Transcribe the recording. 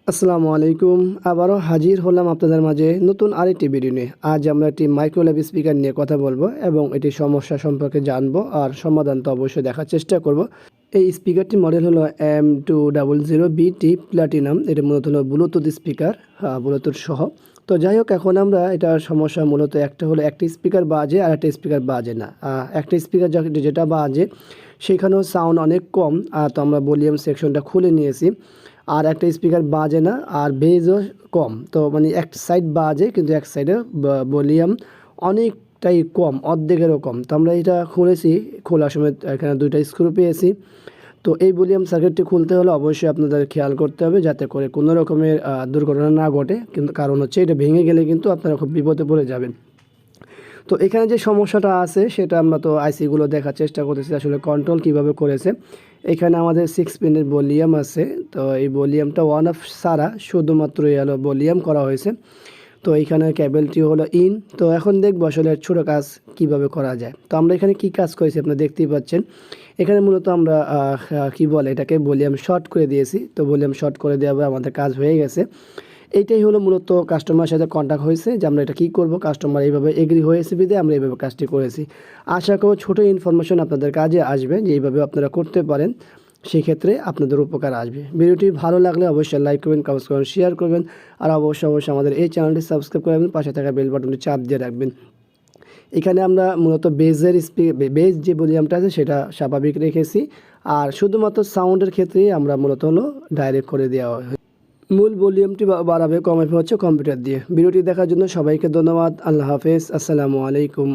আসসালামু আলাইকুম। আবারও হাজির হলাম আপনাদের মাঝে নতুন আরেকটি ভিডিও নিয়ে। আজ আমরা একটি মাইক্রোওয়েভ স্পিকার নিয়ে কথা বলবো এবং এটির সমস্যা সম্পর্কে জানবো আর সমাধান তো অবশ্যই দেখার চেষ্টা করব। এই স্পিকারটির মডেল হলো M200BT প্লাটিনাম। এটা মূলত হলো ব্লুটুথ স্পিকার, ব্লুটুথ সহ। তো যাই হোক, এখন আমরা এটার সমস্যা মূলত একটা হলো একটা স্পিকার বাজে আর একটা স্পিকার বাজে না। একটা স্পিকার যেটা বাজে সেখানেও সাউন্ড অনেক কম। তো আমরা ভলিউম সেকশনটা খুলে নিয়েছি। আর একটা স্পিকার বাজে না আর বেজও কম, তো মানে এক সাইড বাজে কিন্তু এক সাইডে ভলিউম অনেকটাই কম, অর্ধেকেরও কম। তো আমরা এটা খুলেছি, খোলার সময় এখানে দুইটা স্ক্রু পেয়েছি। তো এই ভলিউম সার্কিটটি খুলতে হলে অবশ্যই আপনাদের খেয়াল করতে হবে যাতে করে কোনো রকমের দুর্ঘটনা না ঘটে, কিন্তু কারণ হচ্ছে এটা ভেঙে গেলে কিন্তু আপনারা খুব বিপদে পড়ে যাবেন। তো এখানে যে সমস্যাটা আছে সেটা আমরা তো আইসিগুলো দেখার চেষ্টা করতেছি আসলে কন্ট্রোল কিভাবে করেছে। এখানে আমাদের 6 পিনের ভলিউম আছে। তো এই ভলিউমটা ওয়ান অফ সারা শুধুমাত্র এলো ভলিউম করা হয়েছে। তো এইখানে কেবলটি হলো ইন। তো এখন দেখবো আসলে ছোটো কাজ কিভাবে করা যায়। তো আমরা এখানে কি কাজ করেছি আপনারা দেখতেই পাচ্ছেন। এখানে মূলত আমরা কি বলে এটাকে ভলিউম শর্ট করে দিয়েছি। তো ভলিউম শর্ট করে দেওয়া আমাদের কাজ হয়ে গেছে। এইটাই হলো মূলত কাস্টমারের সাথে কন্ট্যাক্ট হয়েছে যে আমরা এটা কী করব, কাস্টমার এইভাবে এগ্রি হয়েছে বিধে আমরা এইভাবে কাজটি করেছি। আশা করব ছোটো ইনফরমেশন আপনাদের কাজে আসবে, যে এইভাবে আপনারা করতে পারেন, সেক্ষেত্রে আপনাদের উপকার আসবে। ভিডিওটি ভালো লাগলে অবশ্যই লাইক করবেন, কমেন্টস করবেন, শেয়ার করবেন। আর অবশ্যই আমাদের এই চ্যানেলটি সাবস্ক্রাইব করে রাখবেন, পাশে থাকা বেল বাটনটি চাপ দিয়ে রাখবেন। এখানে আমরা মূলত বেজ যে ভলিউমটা আছে সেটা স্বাভাবিক রেখেছি। আর শুধুমাত্র সাউন্ডের ক্ষেত্রেই আমরা মূলত হলো ডাইরেক্ট করে দেওয়া হয়। মূল ভলিউমটি বাড়াবে কমাবে হচ্ছে কম্পিউটার দিয়ে। ভিডিওটি দেখার জন্য সবাইকে ধন্যবাদ। আল্লাহ হাফেজ। আসসালামু আলাইকুম।